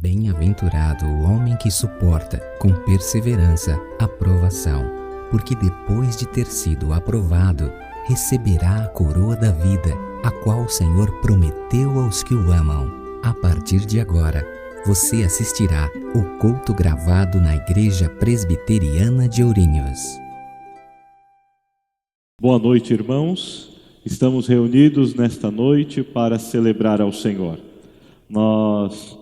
Bem-aventurado o homem que suporta, com perseverança, a provação, porque depois de ter sido aprovado, receberá a coroa da vida, a qual o Senhor prometeu aos que o amam. A partir de agora, você assistirá o culto gravado na Igreja Presbiteriana de Ourinhos. Boa noite, irmãos. Estamos reunidos nesta noite para celebrar ao Senhor. Nós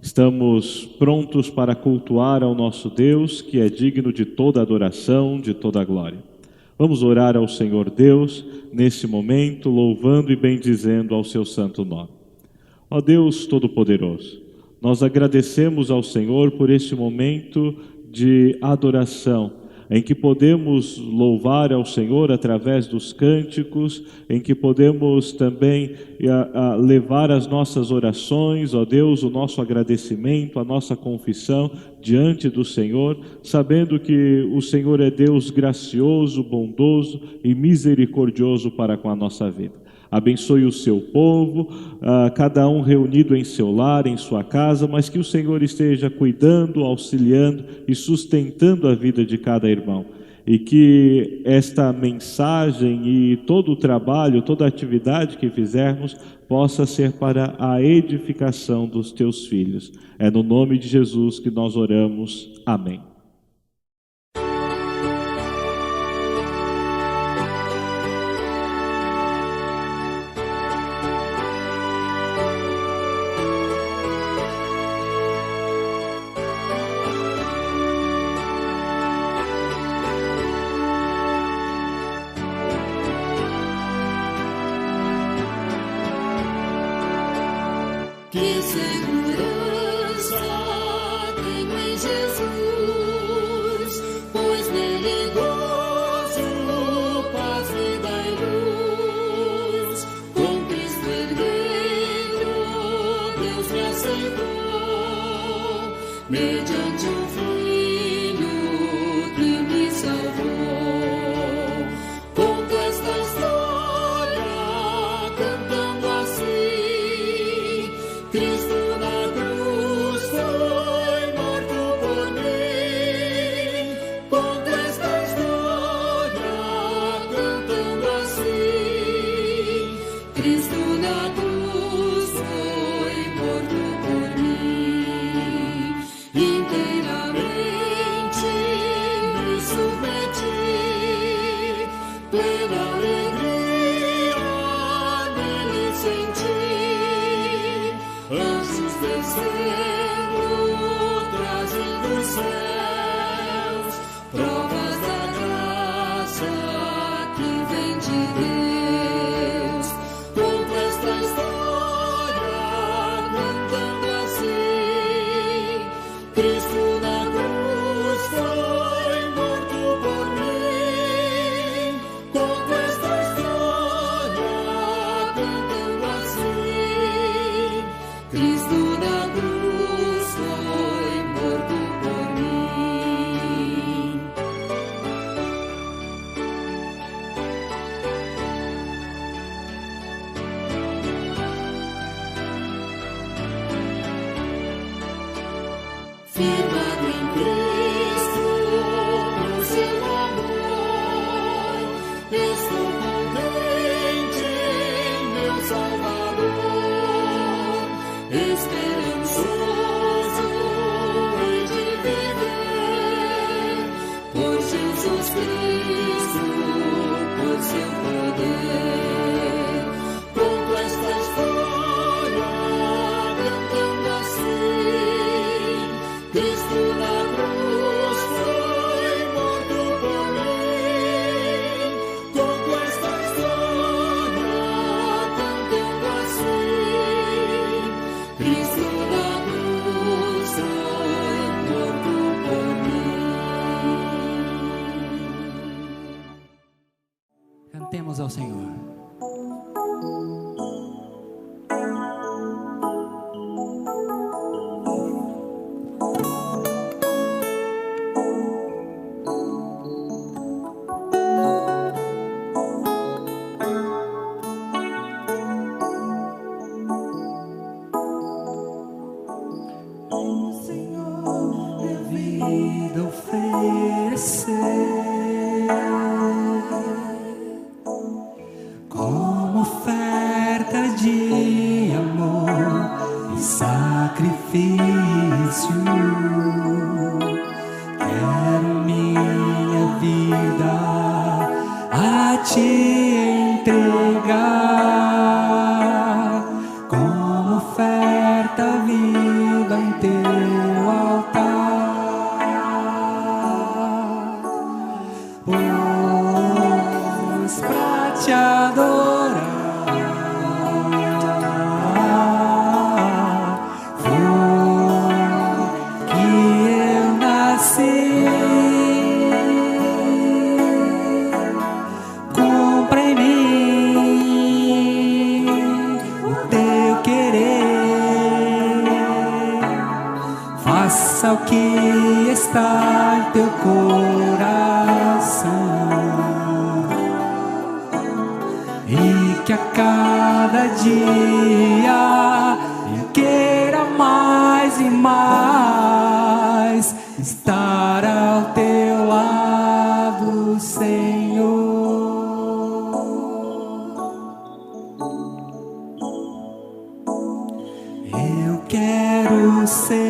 estamos prontos para cultuar ao nosso Deus, que é digno de toda adoração, de toda glória. Vamos orar ao Senhor Deus nesse momento, louvando e bendizendo ao seu santo nome. Ó Deus Todo-Poderoso, nós agradecemos ao Senhor por este momento de adoração, em que podemos louvar ao Senhor através dos cânticos, em que podemos também levar as nossas orações, ó Deus, o nosso agradecimento, a nossa confissão diante do Senhor, sabendo que o Senhor é Deus gracioso, bondoso e misericordioso para com a nossa vida. Abençoe o seu povo, cada um reunido em seu lar, em sua casa, mas que o Senhor esteja cuidando, auxiliando e sustentando a vida de cada irmão. E que esta mensagem e todo o trabalho, toda a atividade que fizermos, possa ser para a edificação dos teus filhos. É no nome de Jesus que nós oramos. Amém. Que segurança tenho em Jesus, pois nele gozo, paz, vida e luz. Com Cristo herdeiro, Deus me aceitou, mediante o Filho que me salvou. Conto esta história cantando assim: Cristo na cruz foi morto por mim. Conto esta história cantando assim: Cristo na cruz foi morto por mim. Inteiramente me submeti, plena alegria nele senti. Anjos descendo, trazendo os céus, provas da graça que vem de Deus. Conto esta história cantando assim: Cristo na cruz foi morto por mim. Conto esta história cantando assim: Cristo na cruz foi morto por mim. Firmado em Cristo, no seu amor, estou contente em meu Salvador. Esperançoso hei de viver, por Jesus Cristo, por seu poder. Conto esta história cantando assim: Cristo na cruz foi morto por mim. Conto esta história cantando assim: Cristo vida oferecer como oferta de amor e sacrifício. Quero minha vida a te entregar como oferta viva em teu altar, pois pra te adorar foi que eu nasci. Cumpra em mim o teu querer, faça o que está em teu coração, e que a cada dia eu queira mais e mais estar ao teu lado, Senhor. Eu quero ser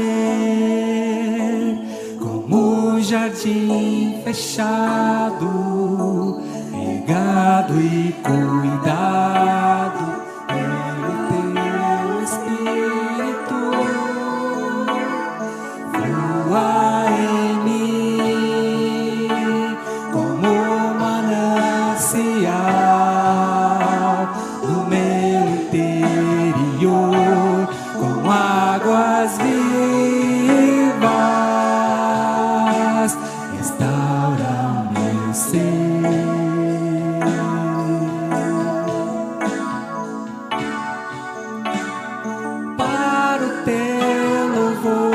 como um jardim fechado, regado e cuidado pelo teu Espírito. Flua em mim como um manancial no meu interior, com águas vivas, restaura o meu ser. Para o teu louvor,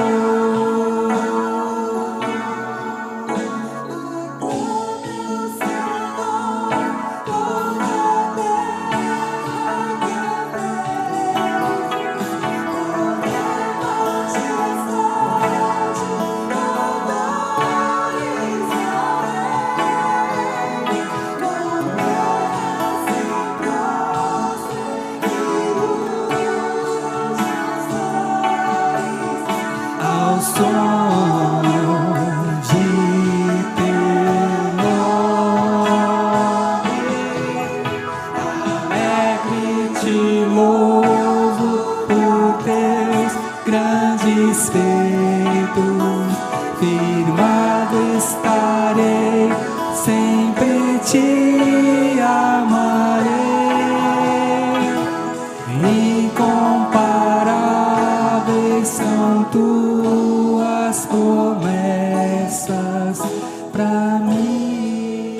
ao som de teu nome, alegre te louvo por teus grandes feitos. Firmado estarei, sempre te amarei. Incomparáveis são tuas promessas pra mim.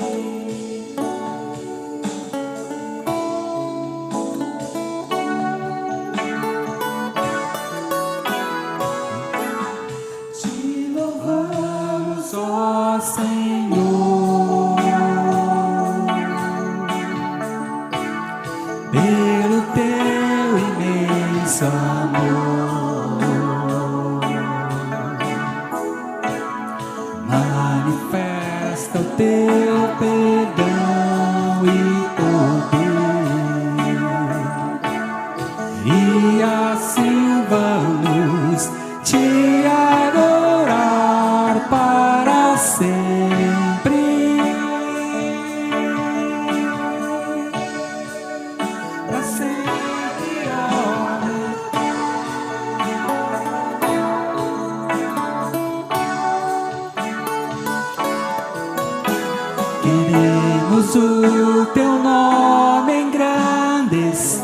Te louvamos, ó Senhor, pelo teu imenso amor. Manifesta o teu perdão e poder, e assim vamos te adorar para sempre. Para sempre, amém. Queremos o teu nome engrandecer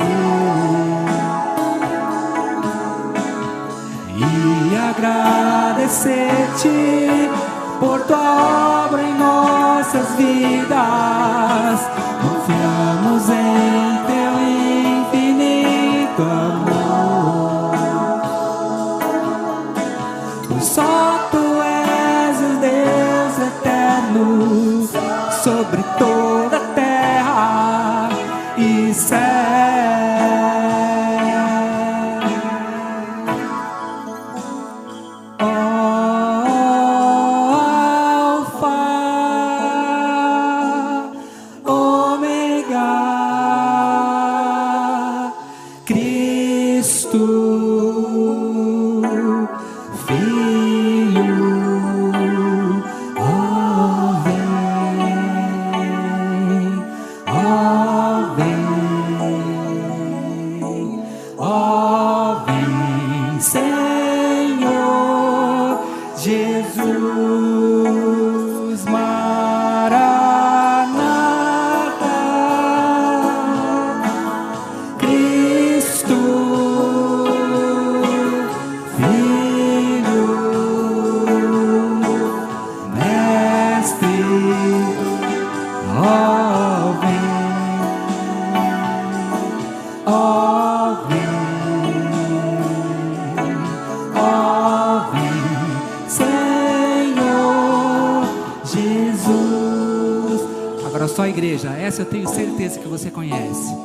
e agradecer-te por tua obra em nossas vidas. Confiamos em teu infinito amor, pois só tu és o Deus eterno sobre toda a terra e céu. Oh, Só a igreja, essa eu tenho certeza que você conhece.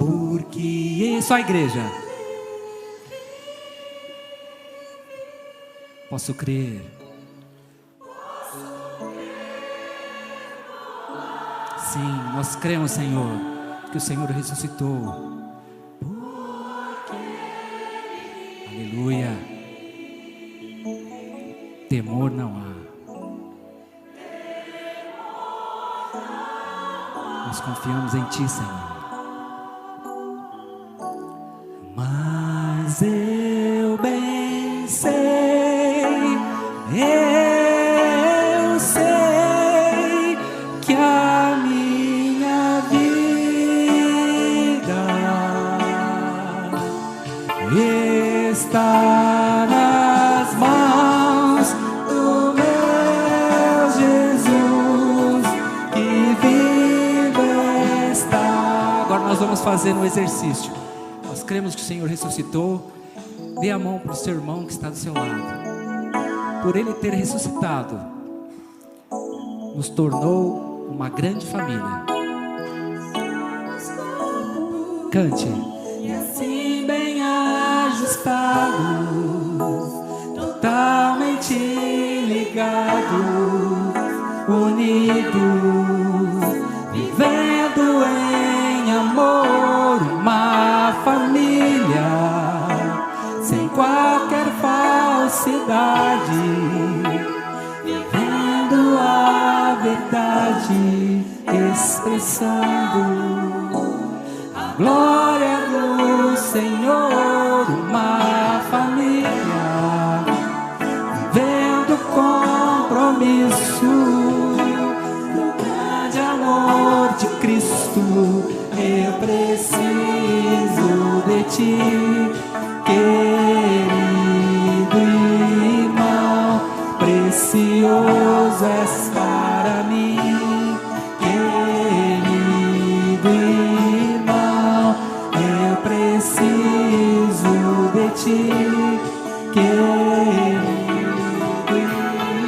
Porque só a igreja. Posso crer. Sim, nós cremos, Senhor, que o Senhor ressuscitou. Aleluia. Temor não há. Nós confiamos em Ti, Senhor. Mas eu bem sei, eu sei que a minha vida está nas mãos do meu Jesus que vive está. Agora nós vamos fazer um exercício. Nós cremos que o Senhor ressuscitou. Dê a mão para o seu irmão que está do seu lado. Por Ele ter ressuscitado, nos tornou uma grande família. Cante. E assim bem ajustados, totalmente ligados, unidos, vivendo em amor, uma família, sem qualquer falsidade, vivendo a verdade, expressando a glória do Senhor, uma família, vivendo compromisso no grande amor de Cristo. Eu preciso de Ti, querido irmão, precioso és para mim, querido irmão, eu preciso de Ti, querido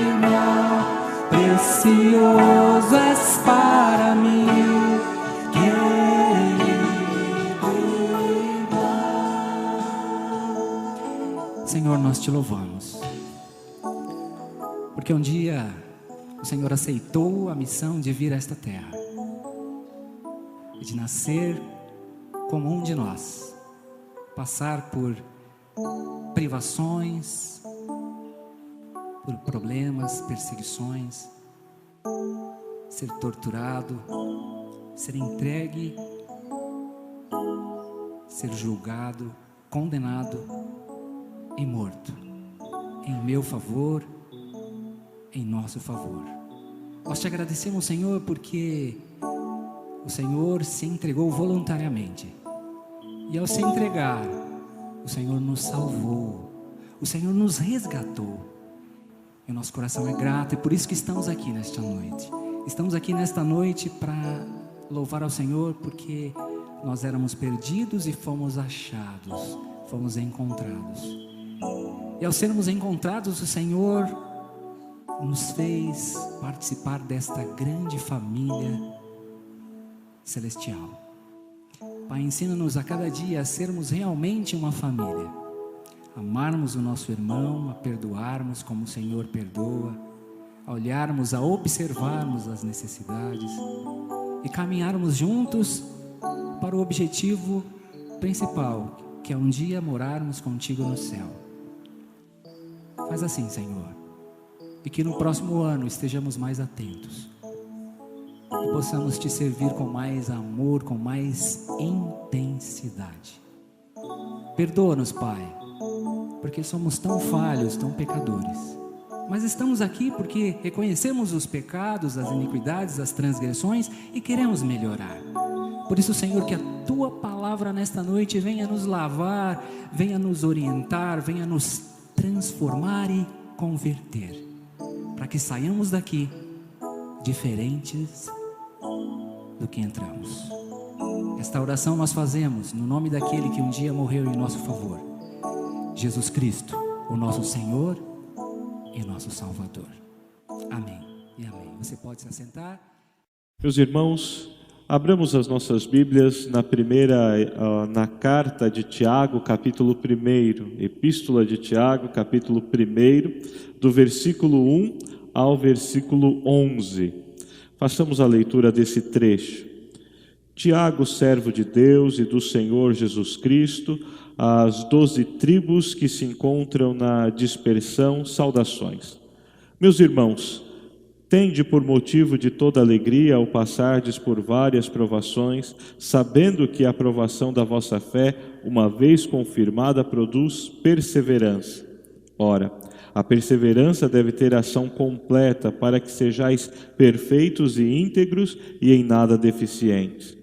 irmão, precioso és para mim, Senhor, nós Te louvamos, porque um dia o Senhor aceitou a missão de vir a esta terra e de nascer como um de nós, passar por privações, por problemas, perseguições, ser torturado, ser entregue, ser julgado, condenado e morto, em meu favor, em nosso favor. Nós Te agradecemos, Senhor, porque o Senhor se entregou voluntariamente, e ao se entregar, o Senhor nos salvou, o Senhor nos resgatou, e o nosso coração é grato, e por isso que estamos aqui nesta noite. Estamos aqui nesta noite para louvar ao Senhor, porque nós éramos perdidos e fomos achados, fomos encontrados. E ao sermos encontrados, o Senhor nos fez participar desta grande família celestial. Pai, ensina-nos a cada dia a sermos realmente uma família, amarmos o nosso irmão, a perdoarmos como o Senhor perdoa, a olharmos, a observarmos as necessidades e caminharmos juntos para o objetivo principal, que é um dia morarmos contigo no céu. Faz assim, Senhor, e que no próximo ano estejamos mais atentos, que possamos te servir com mais amor, com mais intensidade. Perdoa-nos, Pai, porque somos tão falhos, tão pecadores. Mas estamos aqui porque reconhecemos os pecados, as iniquidades, as transgressões e queremos melhorar. Por isso, Senhor, que a Tua palavra nesta noite venha nos lavar, venha nos orientar, venha nos transformar e converter, para que saiamos daqui diferentes do que entramos. Esta oração nós fazemos no nome daquele que um dia morreu em nosso favor, Jesus Cristo, o nosso Senhor e nosso Salvador. Amém e amém. Você pode se assentar. Meus irmãos, abramos as nossas Bíblias na carta de Tiago, capítulo 1, Epístola de Tiago, capítulo 1, do versículo 1 ao versículo 11. Façamos a leitura desse trecho. Tiago, servo de Deus e do Senhor Jesus Cristo, às 12 tribos que se encontram na dispersão, saudações. Meus irmãos, tende por motivo de toda alegria ao passardes por várias provações, sabendo que a aprovação da vossa fé, uma vez confirmada, produz perseverança. Ora, a perseverança deve ter ação completa, para que sejais perfeitos e íntegros e em nada deficientes.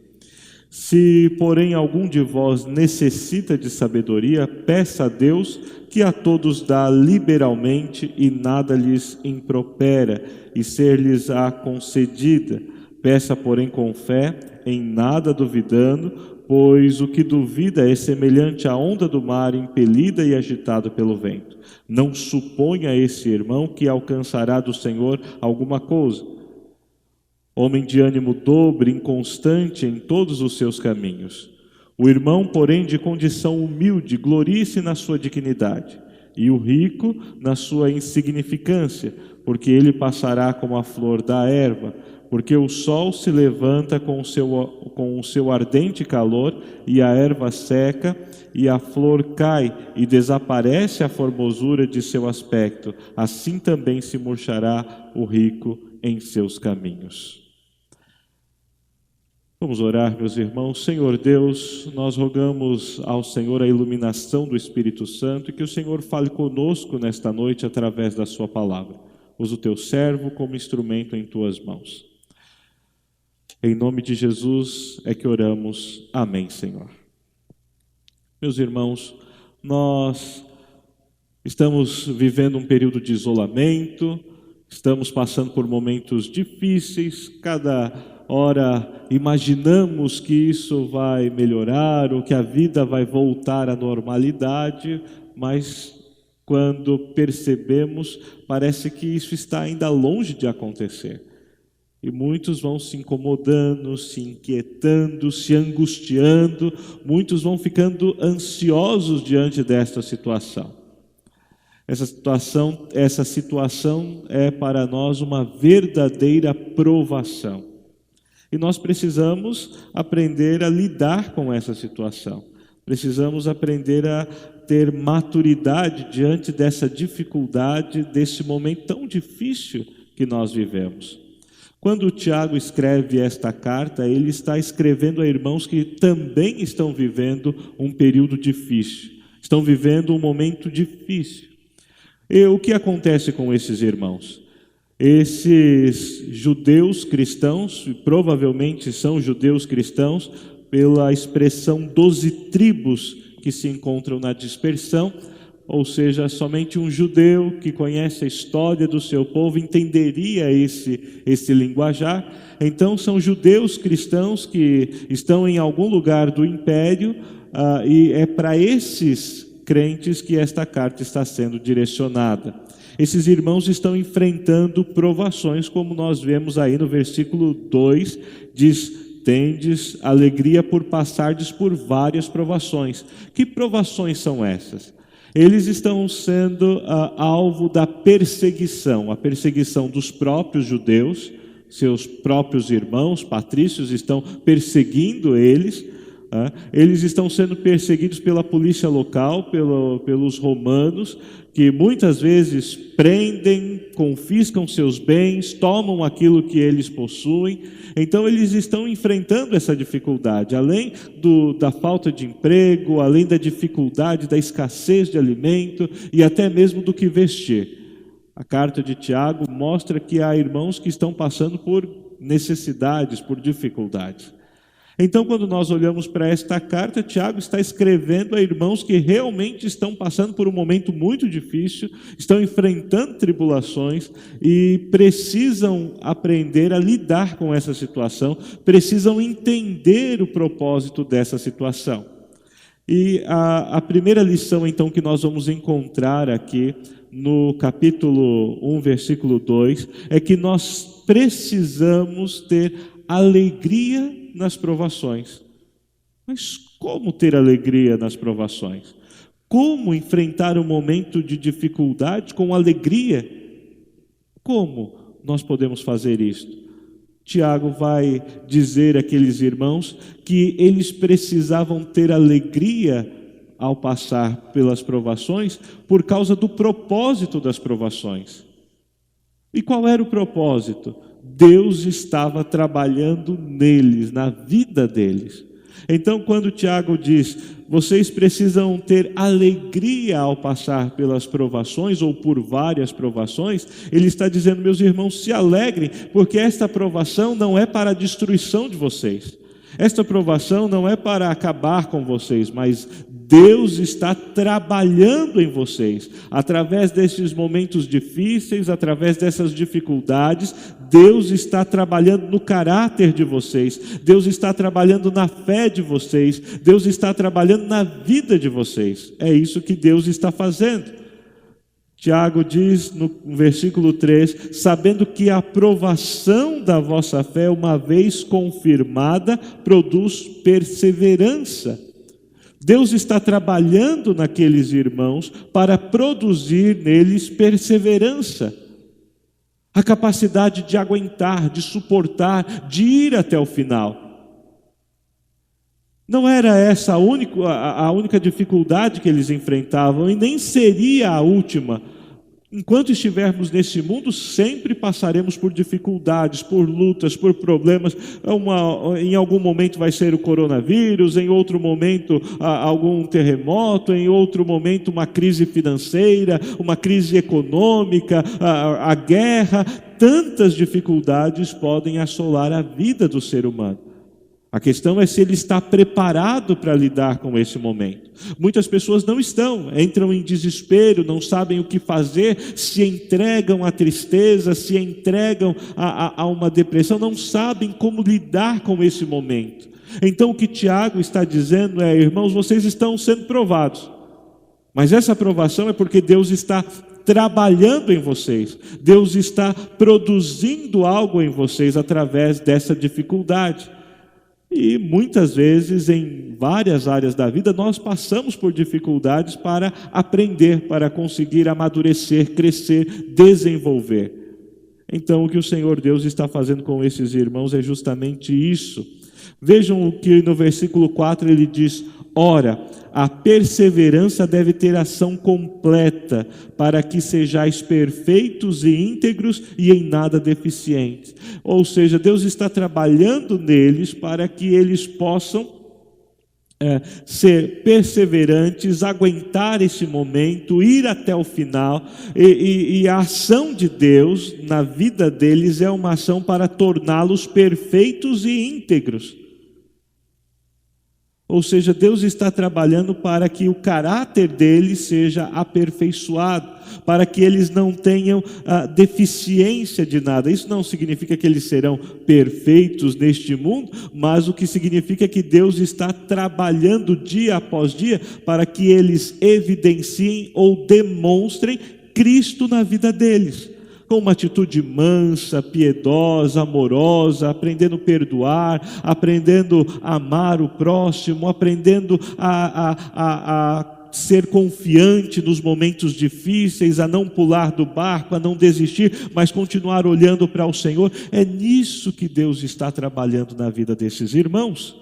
Se, porém, algum de vós necessita de sabedoria, peça a Deus, que a todos dá liberalmente e nada lhes impropera, e ser-lhes-á concedida. Peça, porém, com fé, em nada duvidando, pois o que duvida é semelhante à onda do mar, impelida e agitada pelo vento. Não suponha esse irmão que alcançará do Senhor alguma coisa. Homem de ânimo dobre, inconstante em todos os seus caminhos. O irmão, porém, de condição humilde, glorie-se na sua dignidade, e o rico na sua insignificância, porque ele passará como a flor da erva, porque o sol se levanta com o seu ardente calor, e a erva seca, e a flor cai, e desaparece a formosura de seu aspecto. Assim também se murchará o rico em seus caminhos. Vamos orar, meus irmãos. Senhor Deus, nós rogamos ao Senhor a iluminação do Espírito Santo e que o Senhor fale conosco nesta noite através da sua palavra. Usa o teu servo como instrumento em tuas mãos. Em nome de Jesus é que oramos. Amém, Senhor. Meus irmãos, nós estamos vivendo um período de isolamento, estamos passando por momentos difíceis, cada ora imaginamos que isso vai melhorar ou que a vida vai voltar à normalidade, mas quando percebemos, parece que isso está ainda longe de acontecer. E muitos vão se incomodando, se inquietando, se angustiando, muitos vão ficando ansiosos diante desta situação. Essa situação é para nós uma verdadeira provação. E nós precisamos aprender a lidar com essa situação. Precisamos aprender a ter maturidade diante dessa dificuldade, desse momento tão difícil que nós vivemos. Quando o Tiago escreve esta carta, ele está escrevendo a irmãos que também estão vivendo um período difícil, estão vivendo um momento difícil. E o que acontece com esses irmãos? Esses judeus cristãos, provavelmente são judeus cristãos, pela expressão 12 tribos que se encontram na dispersão, ou seja, somente um judeu que conhece a história do seu povo entenderia esse linguajar. Então são judeus cristãos que estão em algum lugar do império, e é para esses crentes que esta carta está sendo direcionada. Esses irmãos estão enfrentando provações, como nós vemos aí no versículo 2, diz: tendes alegria por passardes por várias provações. Que provações são essas? Eles estão sendo alvo da perseguição, a perseguição dos próprios judeus, seus próprios irmãos, patrícios estão perseguindo eles, Eles estão sendo perseguidos pela polícia local, pelos romanos, que muitas vezes prendem, confiscam seus bens, tomam aquilo que eles possuem. Então eles estão enfrentando essa dificuldade, além da falta de emprego, além da dificuldade, da escassez de alimento e até mesmo do que vestir. A carta de Tiago mostra que há irmãos que estão passando por necessidades, por dificuldades. Então, quando nós olhamos para esta carta, Tiago está escrevendo a irmãos que realmente estão passando por um momento muito difícil, estão enfrentando tribulações e precisam aprender a lidar com essa situação, precisam entender o propósito dessa situação. E a primeira lição, então, que nós vamos encontrar aqui no capítulo 1, versículo 2, é que nós precisamos ter alegria nas provações. Mas como ter alegria nas provações? Como enfrentar um momento de dificuldade com alegria? Como nós podemos fazer isto? Tiago vai dizer àqueles irmãos que eles precisavam ter alegria ao passar pelas provações por causa do propósito das provações. E qual era o propósito? Deus estava trabalhando neles, na vida deles. Então, quando Tiago diz, vocês precisam ter alegria ao passar pelas provações ou por várias provações, ele está dizendo, meus irmãos, se alegrem, porque esta provação não é para a destruição de vocês. Esta provação não é para acabar com vocês, mas Deus está trabalhando em vocês. Através desses momentos difíceis, através dessas dificuldades, Deus está trabalhando no caráter de vocês. Deus está trabalhando na fé de vocês. Deus está trabalhando na vida de vocês. É isso que Deus está fazendo. Tiago diz no versículo 3, sabendo que a aprovação da vossa fé, uma vez confirmada, produz perseverança. Deus está trabalhando naqueles irmãos para produzir neles perseverança. A capacidade de aguentar, de suportar, de ir até o final. Não era essa a única dificuldade que eles enfrentavam e nem seria a última. Enquanto estivermos nesse mundo, sempre passaremos por dificuldades, por lutas, por problemas. Em algum momento vai ser o coronavírus, em outro momento algum terremoto, em outro momento uma crise financeira, uma crise econômica, a guerra. Tantas dificuldades podem assolar a vida do ser humano. A questão é se ele está preparado para lidar com esse momento. Muitas pessoas não estão, entram em desespero, não sabem o que fazer, se entregam à tristeza, se entregam a uma depressão, não sabem como lidar com esse momento. Então o que Tiago está dizendo é, irmãos, vocês estão sendo provados. Mas essa provação é porque Deus está trabalhando em vocês. Deus está produzindo algo em vocês através dessa dificuldade. E muitas vezes, em várias áreas da vida, nós passamos por dificuldades para aprender, para conseguir amadurecer, crescer, desenvolver. Então, o que o Senhor Deus está fazendo com esses irmãos é justamente isso. Vejam o que no versículo 4 ele diz, ora, a perseverança deve ter ação completa, para que sejais perfeitos e íntegros e em nada deficientes. Ou seja, Deus está trabalhando neles para que eles possam ser perseverantes, aguentar esse momento, ir até o final, e a ação de Deus na vida deles é uma ação para torná-los perfeitos e íntegros. Ou seja, Deus está trabalhando para que o caráter deles seja aperfeiçoado, para que eles não tenham deficiência de nada. Isso não significa que eles serão perfeitos neste mundo, mas o que significa é que Deus está trabalhando dia após dia para que eles evidenciem ou demonstrem Cristo na vida deles. Com uma atitude mansa, piedosa, amorosa, aprendendo a perdoar, aprendendo a amar o próximo, aprendendo a ser confiante nos momentos difíceis, a não pular do barco, a não desistir, mas continuar olhando para o Senhor. É nisso que Deus está trabalhando na vida desses irmãos.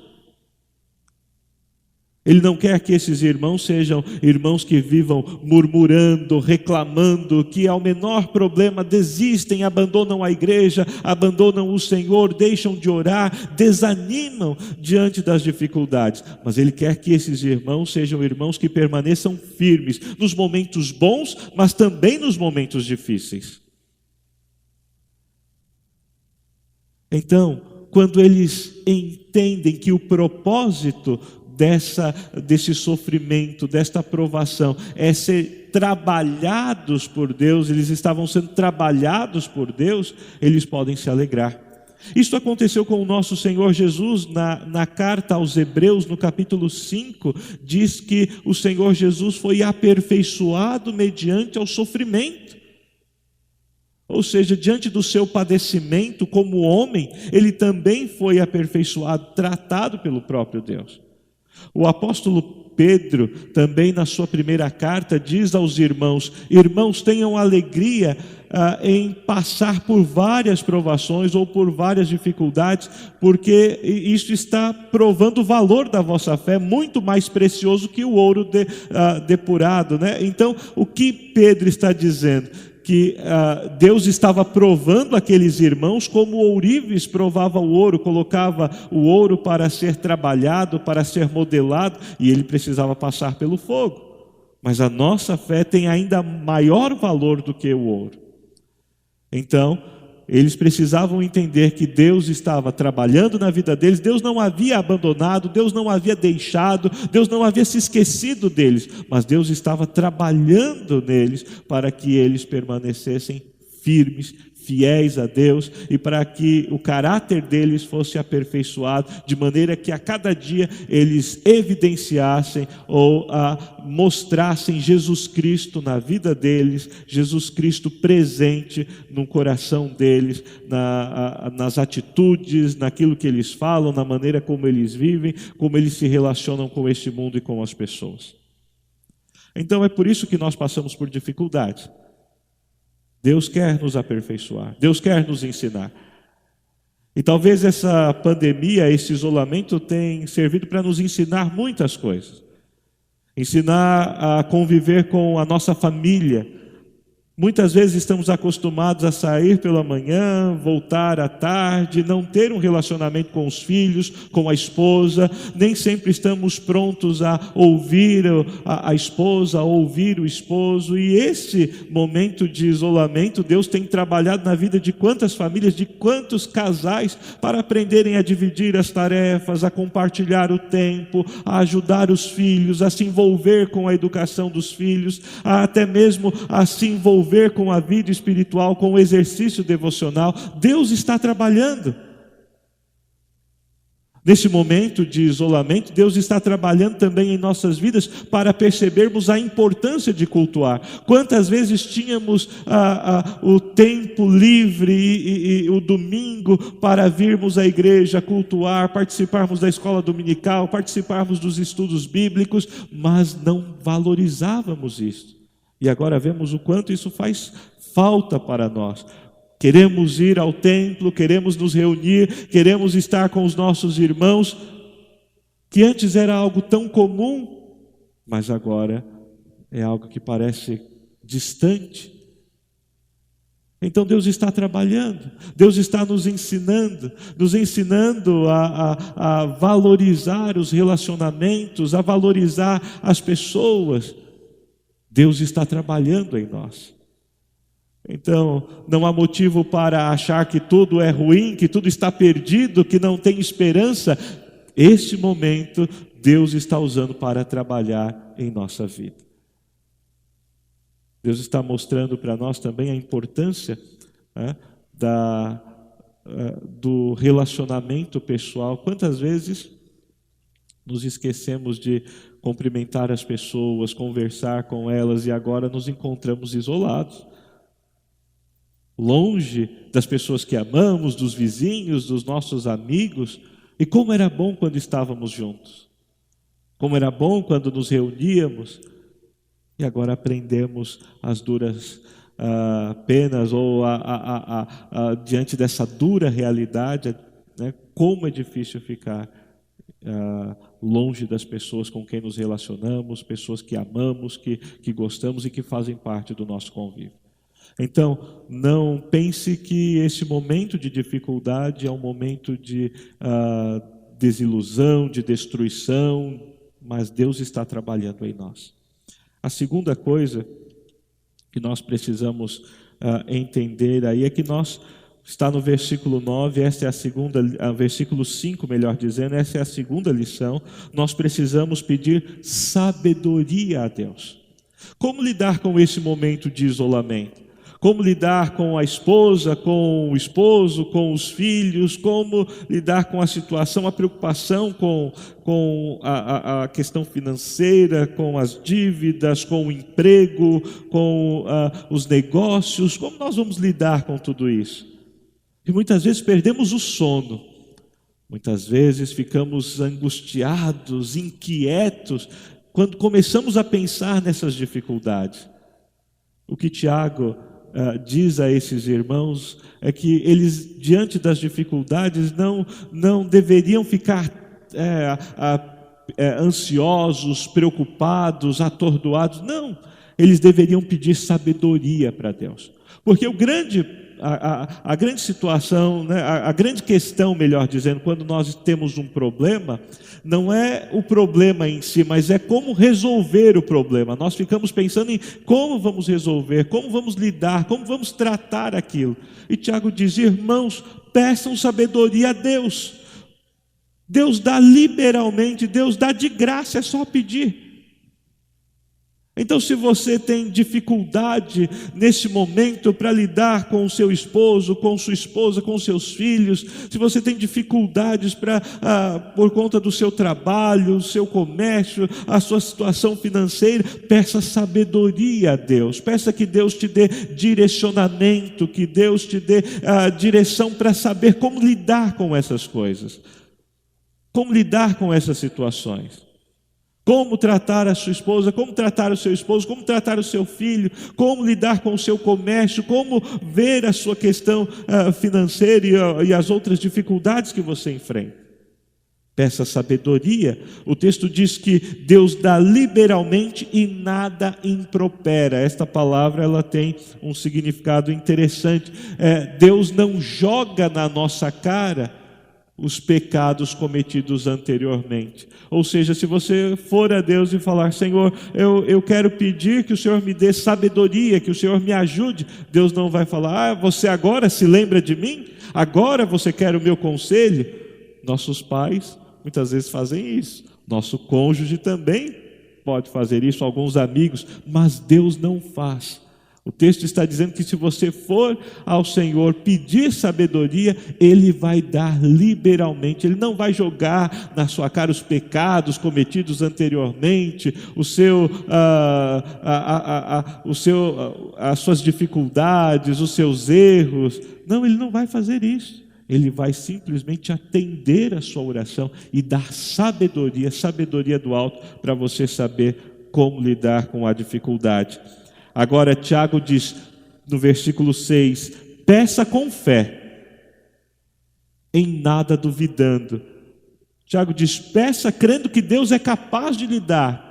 Ele não quer que esses irmãos sejam irmãos que vivam murmurando, reclamando, que ao menor problema desistem, abandonam a igreja, abandonam o Senhor, deixam de orar, desanimam diante das dificuldades. Mas Ele quer que esses irmãos sejam irmãos que permaneçam firmes nos momentos bons, mas também nos momentos difíceis. Então, quando eles entendem que o propósito desse sofrimento, desta provação, é ser trabalhados por Deus, eles estavam sendo trabalhados por Deus, eles podem se alegrar. Isso aconteceu com o nosso Senhor Jesus na carta aos Hebreus, no capítulo 5, diz que o Senhor Jesus foi aperfeiçoado mediante ao sofrimento. Ou seja, diante do seu padecimento como homem, ele também foi aperfeiçoado, tratado pelo próprio Deus. O apóstolo Pedro, também na sua primeira carta, diz aos irmãos: irmãos, tenham alegria em passar por várias provações ou por várias dificuldades, porque isso está provando o valor da vossa fé, muito mais precioso que o ouro depurado, né? Então, o que Pedro está dizendo? Que Deus estava provando aqueles irmãos como ourives provava o ouro, colocava o ouro para ser trabalhado, para ser modelado, e ele precisava passar pelo fogo. Mas a nossa fé tem ainda maior valor do que o ouro. Então, eles precisavam entender que Deus estava trabalhando na vida deles, Deus não havia abandonado, Deus não havia deixado, Deus não havia se esquecido deles, mas Deus estava trabalhando neles para que eles permanecessem firmes, fiéis a Deus, e para que o caráter deles fosse aperfeiçoado, de maneira que a cada dia eles evidenciassem ou mostrassem Jesus Cristo na vida deles, Jesus Cristo presente no coração deles, nas atitudes, naquilo que eles falam, na maneira como eles vivem, como eles se relacionam com este mundo e com as pessoas. Então é por isso que nós passamos por dificuldades. Deus quer nos aperfeiçoar, Deus quer nos ensinar. E talvez essa pandemia, esse isolamento tenha servido para nos ensinar muitas coisas. Ensinar a conviver com a nossa família. Muitas vezes estamos acostumados a sair pela manhã, voltar à tarde, não ter um relacionamento com os filhos, com a esposa. Nem sempre estamos prontos a ouvir a esposa, a ouvir o esposo. E esse momento de isolamento, Deus tem trabalhado na vida de quantas famílias, de quantos casais, para aprenderem a dividir as tarefas, a compartilhar o tempo, a ajudar os filhos, a se envolver com a educação dos filhos, até mesmo a se envolver com a vida espiritual, com o exercício devocional. Deus está trabalhando. Nesse momento de isolamento, Deus está trabalhando também em nossas vidas para percebermos a importância de cultuar. Quantas vezes tínhamos o tempo livre e o domingo para virmos à igreja, cultuar, participarmos da escola dominical, participarmos dos estudos bíblicos, mas não valorizávamos isso. E agora vemos o quanto isso faz falta para nós. Queremos ir ao templo, queremos nos reunir, queremos estar com os nossos irmãos, que antes era algo tão comum, mas agora é algo que parece distante. Então Deus está trabalhando, Deus está nos ensinando a valorizar os relacionamentos, a valorizar as pessoas. Deus está trabalhando em nós. Então, não há motivo para achar que tudo é ruim, que tudo está perdido, que não tem esperança. Este momento, Deus está usando para trabalhar em nossa vida. Deus está mostrando para nós também a importância do relacionamento pessoal. Quantas vezes nos esquecemos de cumprimentar as pessoas, conversar com elas, e agora nos encontramos isolados, longe das pessoas que amamos, dos vizinhos, dos nossos amigos. E como era bom quando estávamos juntos, como era bom quando nos reuníamos, e agora aprendemos as duras penas, ou diante dessa dura realidade, né, como é difícil ficar longe das pessoas com quem nos relacionamos, pessoas que amamos, que gostamos e que fazem parte do nosso convívio. Então, não pense que esse momento de dificuldade é um momento de desilusão, de destruição, mas Deus está trabalhando em nós. A segunda coisa que nós precisamos entender aí é que está no versículo 9, essa é a segunda, versículo 5, melhor dizendo, essa é a segunda lição. Nós precisamos pedir sabedoria a Deus. Como lidar com esse momento de isolamento? Como lidar com a esposa, com o esposo, com os filhos? Como lidar com a situação, a preocupação com a questão financeira, com as dívidas, com o emprego, com os negócios? Como nós vamos lidar com tudo isso? E muitas vezes perdemos o sono. Muitas vezes ficamos angustiados, inquietos, quando começamos a pensar nessas dificuldades. O que Tiago diz a esses irmãos é que eles, diante das dificuldades, não deveriam ficar ansiosos, preocupados, atordoados. Não, eles deveriam pedir sabedoria para Deus. Porque a grande situação, né, a grande questão, melhor dizendo, quando nós temos um problema, não é o problema em si, mas é como resolver o problema. Nós ficamos pensando em como vamos resolver, como vamos lidar, como vamos tratar aquilo. E Tiago diz: irmãos, peçam sabedoria a Deus. Deus dá liberalmente, Deus dá de graça, é só pedir. Então, se você tem dificuldade nesse momento para lidar com o seu esposo, com sua esposa, com seus filhos, se você tem dificuldades por conta do seu trabalho, o seu comércio, a sua situação financeira, peça sabedoria a Deus, peça que Deus te dê direcionamento, que Deus te dê direção para saber como lidar com essas coisas, como lidar com essas situações. Como tratar a sua esposa, como tratar o seu esposo, como tratar o seu filho, como lidar com o seu comércio, como ver a sua questão financeira e as outras dificuldades que você enfrenta. Peça sabedoria. O texto diz que Deus dá liberalmente e nada impropera. Esta palavra ela tem um significado interessante. Deus não joga na nossa cara os pecados cometidos anteriormente. Ou seja, se você for a Deus e falar: Senhor, eu quero pedir que o Senhor me dê sabedoria, que o Senhor me ajude, Deus não vai falar: você agora se lembra de mim? Agora você quer o meu conselho? Nossos pais muitas vezes fazem isso, nosso cônjuge também pode fazer isso, alguns amigos, mas Deus não faz. O texto está dizendo que se você for ao Senhor pedir sabedoria, Ele vai dar liberalmente. Ele não vai jogar na sua cara os pecados cometidos anteriormente, as suas dificuldades, os seus erros. Não, Ele não vai fazer isso. Ele vai simplesmente atender a sua oração e dar sabedoria do alto, para você saber como lidar com a dificuldade. Agora Tiago diz no versículo 6, peça com fé, em nada duvidando. Tiago diz, peça crendo que Deus é capaz de lhe dar,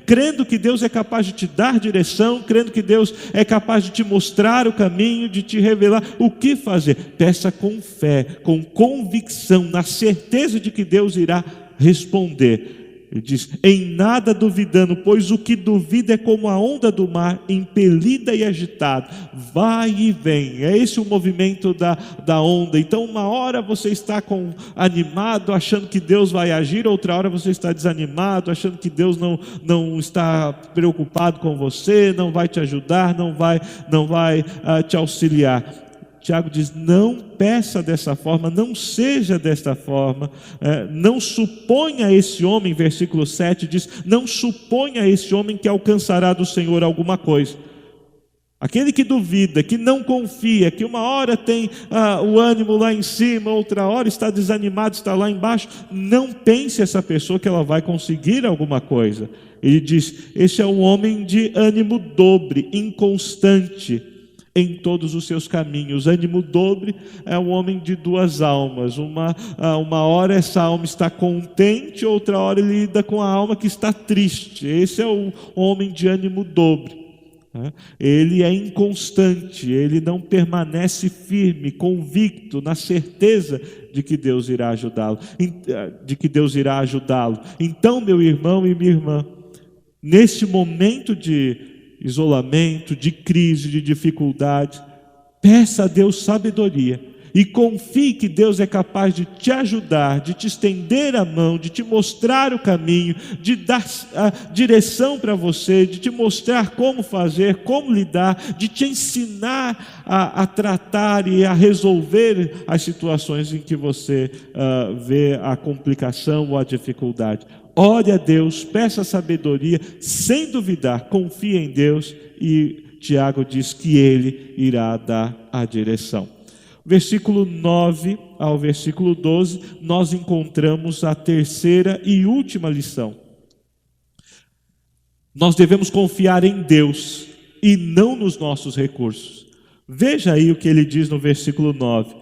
crendo que Deus é capaz de te dar direção, crendo que Deus é capaz de te mostrar o caminho, de te revelar o que fazer. Peça com fé, com convicção, na certeza de que Deus irá responder. Ele diz, em nada duvidando, pois o que duvida é como a onda do mar, impelida e agitada, vai e vem. É esse o movimento da onda. Então uma hora você está animado, achando que Deus vai agir, outra hora você está desanimado, achando que Deus não está preocupado com você, não vai te ajudar, não vai te auxiliar. Tiago diz, não peça dessa forma, não seja desta forma, não suponha esse homem, versículo 7 diz, não suponha esse homem que alcançará do Senhor alguma coisa. Aquele que duvida, que não confia, que uma hora tem o ânimo lá em cima, outra hora está desanimado, está lá embaixo, não pense essa pessoa que ela vai conseguir alguma coisa. Ele diz, esse é um homem de ânimo dobre, inconstante, em todos os seus caminhos. Ânimo dobre é um homem de duas almas. Uma hora essa alma está contente, outra hora ele lida com a alma que está triste. Esse é o homem de ânimo dobre. Ele é inconstante, ele não permanece firme, convicto, na certeza de que Deus irá ajudá-lo. Então, meu irmão e minha irmã, neste momento de isolamento, de crise, de dificuldade, peça a Deus sabedoria e confie que Deus é capaz de te ajudar, de te estender a mão, de te mostrar o caminho, de dar a direção para você, de te mostrar como fazer, como lidar, de te ensinar a tratar e a resolver as situações em que você vê a complicação ou a dificuldade. Ore a Deus, peça sabedoria, sem duvidar, confie em Deus, e Tiago diz que Ele irá dar a direção. Versículo 9 ao versículo 12, nós encontramos a terceira e última lição. Nós devemos confiar em Deus e não nos nossos recursos. Veja aí o que ele diz no versículo 9.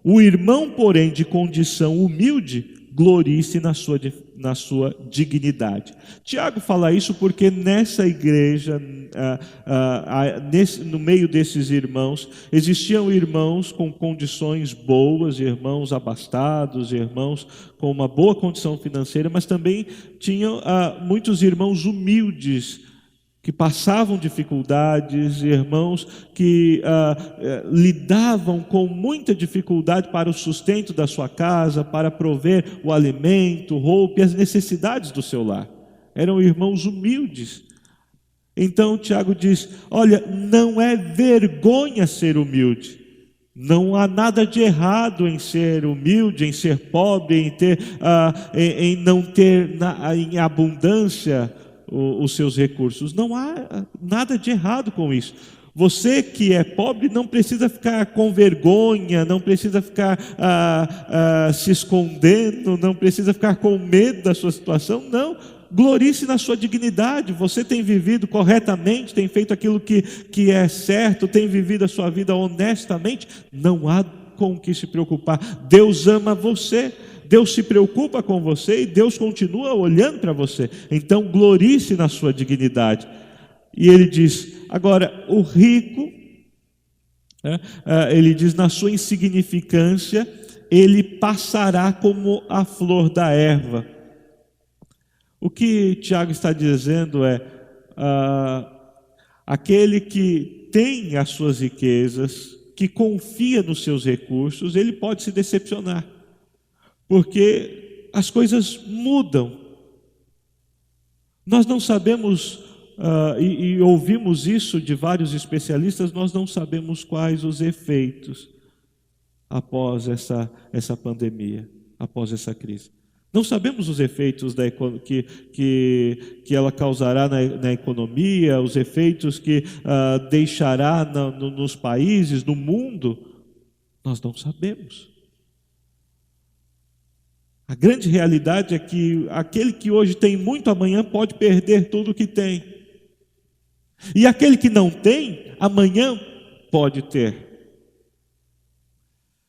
O irmão, porém, de condição humilde, glorie-se na sua dignidade. Tiago fala isso porque nessa igreja, no meio desses irmãos, existiam irmãos com condições boas, irmãos abastados, irmãos com uma boa condição financeira, mas também tinham muitos irmãos humildes, que passavam dificuldades, irmãos que lidavam com muita dificuldade para o sustento da sua casa, para prover o alimento, roupa e as necessidades do seu lar. Eram irmãos humildes. Então Tiago diz, olha, não é vergonha ser humilde. Não há nada de errado em ser humilde, em ser pobre, em não ter em abundância os seus recursos. Não há nada de errado com isso. Você que é pobre não precisa ficar com vergonha, não precisa ficar se escondendo, não precisa ficar com medo da sua situação. Não, glorie-se na sua dignidade. Você tem vivido corretamente, tem feito aquilo que é certo, tem vivido a sua vida honestamente. Não há com o que se preocupar. Deus ama você, Deus se preocupa com você e Deus continua olhando para você. Então glorie-se na sua dignidade. E ele diz, agora o rico, ele diz, na sua insignificância, ele passará como a flor da erva. O que Tiago está dizendo é, aquele que tem as suas riquezas, que confia nos seus recursos, ele pode se decepcionar. Porque as coisas mudam. Nós não sabemos, e ouvimos isso de vários especialistas, nós não sabemos quais os efeitos após essa pandemia, após essa crise. Não sabemos os efeitos que ela causará na economia, os efeitos que deixará nos países, no mundo. Nós não sabemos. A grande realidade é que aquele que hoje tem muito, amanhã pode perder tudo o que tem. E aquele que não tem, amanhã pode ter.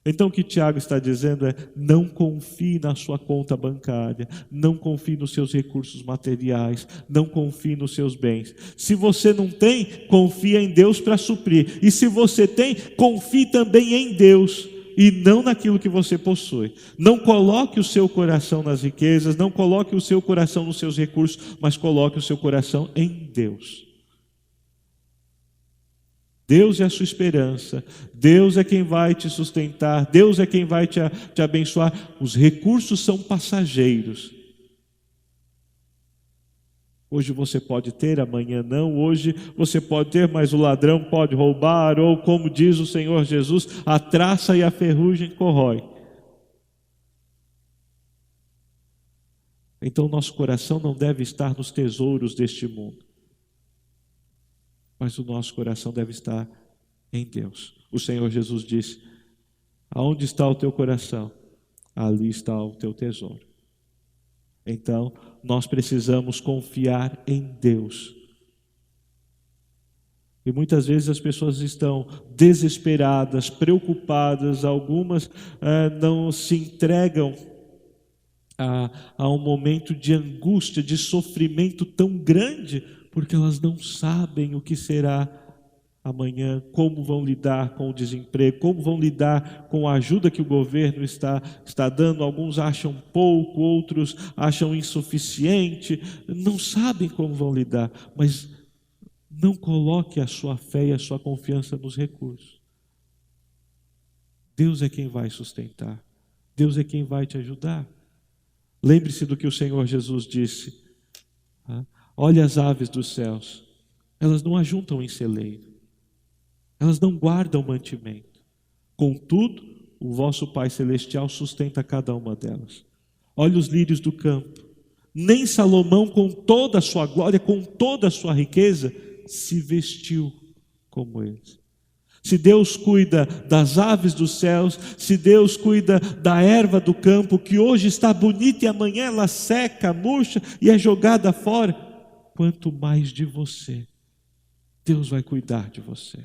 Então o que Tiago está dizendo é, não confie na sua conta bancária, não confie nos seus recursos materiais, não confie nos seus bens. Se você não tem, confie em Deus para suprir. E se você tem, confie também em Deus e não naquilo que você possui. Não coloque o seu coração nas riquezas, não coloque o seu coração nos seus recursos, mas coloque o seu coração em Deus. Deus é a sua esperança, Deus é quem vai te sustentar, Deus é quem vai te abençoar. Os recursos são passageiros. Hoje você pode ter, amanhã não. Hoje você pode ter, mas o ladrão pode roubar, ou como diz o Senhor Jesus, a traça e a ferrugem corrói. Então nosso coração não deve estar nos tesouros deste mundo, mas o nosso coração deve estar em Deus. O Senhor Jesus disse, aonde está o teu coração? Ali está o teu tesouro. Então, nós precisamos confiar em Deus. E muitas vezes as pessoas estão desesperadas, preocupadas, algumas não se entregam a um momento de angústia, de sofrimento tão grande, porque elas não sabem o que será amanhã, como vão lidar com o desemprego, como vão lidar com a ajuda que o governo está dando. Alguns acham pouco, outros acham insuficiente, não sabem como vão lidar, mas não coloque a sua fé e a sua confiança nos recursos. Deus é quem vai sustentar, Deus é quem vai te ajudar. Lembre-se do que o Senhor Jesus disse: olha as aves dos céus, elas não ajuntam em celeiro, elas não guardam mantimento, contudo o vosso Pai Celestial sustenta cada uma delas. Olha os lírios do campo, nem Salomão com toda a sua glória, com toda a sua riqueza, se vestiu como eles. Se Deus cuida das aves dos céus, se Deus cuida da erva do campo, que hoje está bonita e amanhã ela seca, murcha e é jogada fora, quanto mais de você, Deus vai cuidar de você.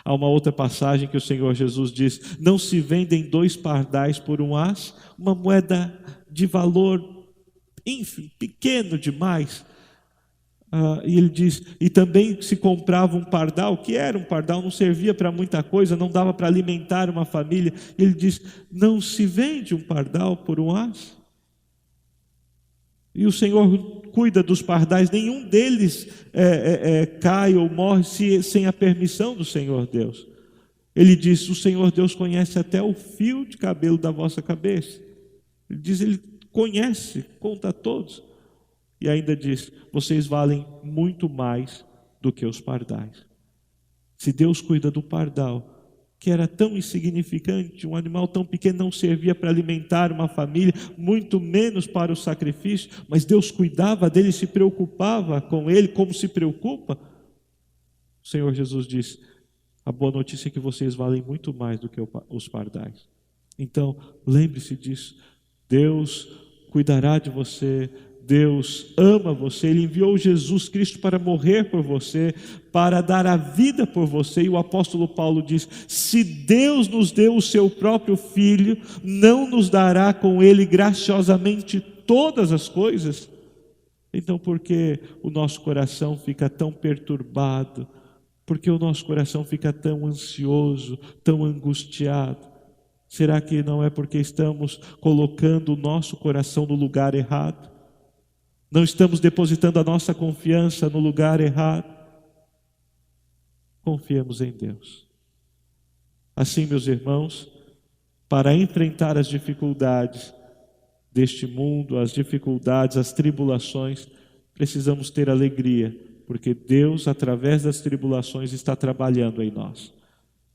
Há uma outra passagem que o Senhor Jesus diz: não se vendem 2 pardais por um as, uma moeda de valor ínfimo, pequeno demais. E ele diz, e também se comprava um pardal, que era um pardal, não servia para muita coisa, não dava para alimentar uma família. Ele diz, não se vende um pardal por um as? E o Senhor cuida dos pardais, nenhum deles cai ou morre sem a permissão do Senhor Deus. Ele diz, o Senhor Deus conhece até o fio de cabelo da vossa cabeça. Ele diz, ele conhece, conta a todos. E ainda diz, vocês valem muito mais do que os pardais. Se Deus cuida do pardal, que era tão insignificante, um animal tão pequeno, não servia para alimentar uma família, muito menos para o sacrifício, mas Deus cuidava dele, se preocupava com ele, como se preocupa. O Senhor Jesus disse, a boa notícia é que vocês valem muito mais do que os pardais. Então, lembre-se disso, Deus cuidará de você, Deus ama você, Ele enviou Jesus Cristo para morrer por você, para dar a vida por você. E o apóstolo Paulo diz, se Deus nos deu o seu próprio Filho, não nos dará com Ele graciosamente todas as coisas? Então por que o nosso coração fica tão perturbado? Por que o nosso coração fica tão ansioso, tão angustiado? Será que não é porque estamos colocando o nosso coração no lugar errado? Não estamos depositando a nossa confiança no lugar errado? Confiemos em Deus. Assim, meus irmãos, para enfrentar as dificuldades deste mundo, as dificuldades, as tribulações, precisamos ter alegria, porque Deus, através das tribulações, está trabalhando em nós.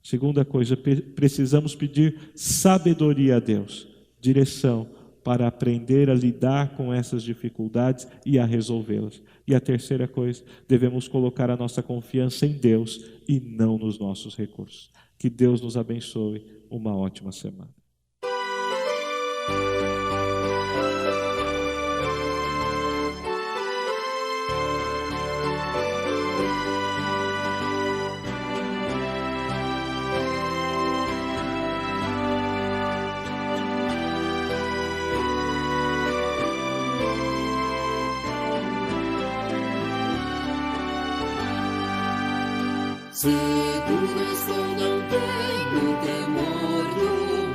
Segunda coisa, precisamos pedir sabedoria a Deus, direção, para aprender a lidar com essas dificuldades e a resolvê-las. E a terceira coisa, devemos colocar a nossa confiança em Deus e não nos nossos recursos. Que Deus nos abençoe. Uma ótima semana. Seguro estou, não tenho temor do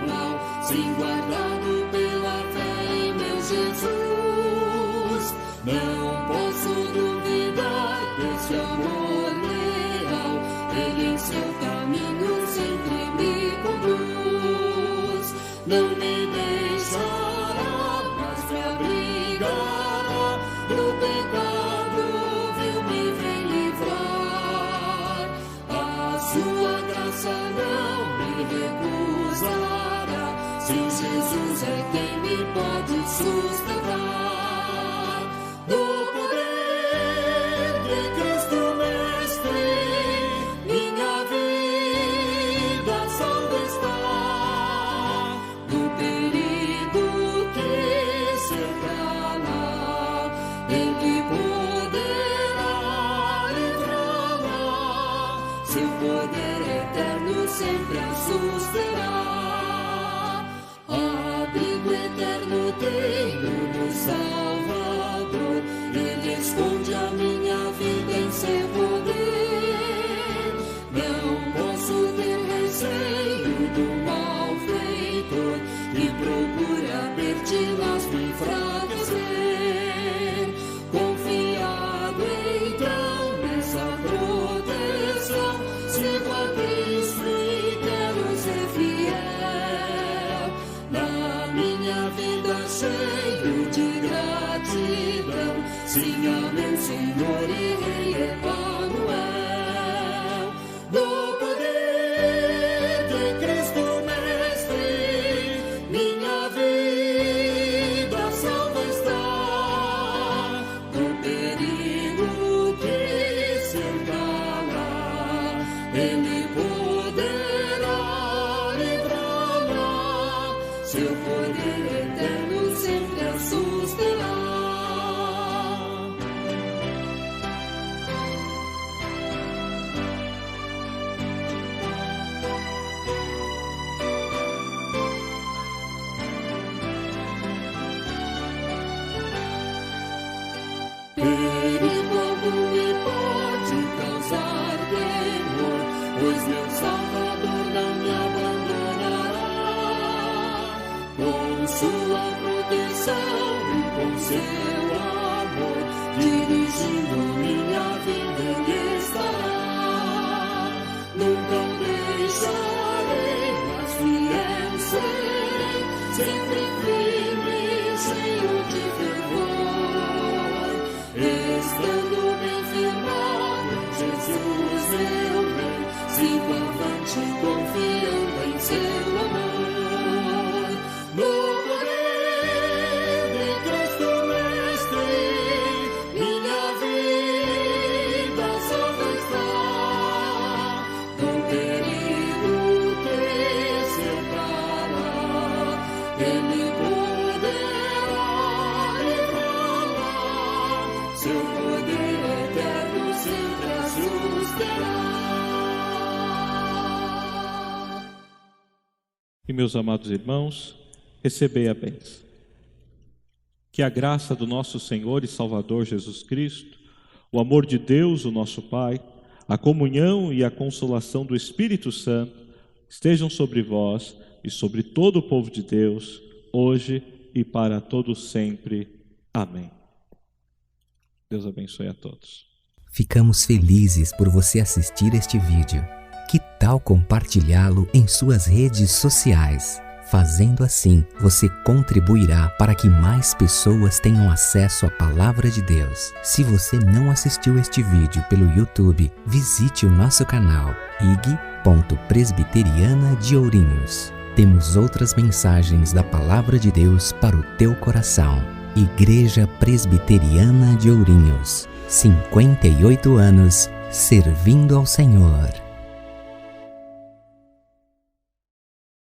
mal, sim guardado pela fé em meu Jesus. Não posso duvidar desse amor leal, Ele em seu caminho sempre me conduz. Não me deixará, mas me abrigará do pecado, vil me vem livrar. Sua graça não me recusará, sim, Jesus é quem me pode sustentar. Do poder de Cristo Mestre, minha vida salva está. Do perigo que cercará, Ele poderá livrá-la. seu poder eterno sempre a susterá. Abrigo eterno tenho no Salvador, Ele esconde a minha vida em seu poder. Não posso ter receio do malfeitor, que procura perdi-las-me enfraquecer. Confiado então nessa proteção, sigo a Cristo e quero ser fiel. Na minha vida cheio de gratidão, sim a meu Senhor e Rei Emanuel. Do poder de Cristo Mestre, minha vida salva está. Do perigo que cercá-la, Ele poderá livrá-la. Seu poder eterno sempre a susterá. Perigo algum me pode causar temor, pois meu Salvador não me abandonará. Com sua proteção e com seu amor, dirigindo minha vida Ele estará. Nunca o deixarei, mas fiel serei, sempre firme, cheio de fervor. Estando bem firmado em Jesus meu Rei, sigo avante confiando em seu amor. No poder de Cristo Mestre, minha vida salva está. Do perigo que cercá-la, Ele poderá livrá-la. Seu poder eterno sempre a susterá. E meus amados irmãos, recebei a bênção. Que a graça do nosso Senhor e Salvador Jesus Cristo, o amor de Deus, o nosso Pai, a comunhão e a consolação do Espírito Santo estejam sobre vós e sobre todo o povo de Deus, hoje e para todos sempre. Amém. Deus abençoe a todos. Ficamos felizes por você assistir este vídeo. Que tal compartilhá-lo em suas redes sociais? Fazendo assim, você contribuirá para que mais pessoas tenham acesso à Palavra de Deus. Se você não assistiu este vídeo pelo YouTube, visite o nosso canal ig.presbiteriana de Ourinhos. Temos outras mensagens da Palavra de Deus para o teu coração. Igreja Presbiteriana de Ourinhos, 58 anos servindo ao Senhor.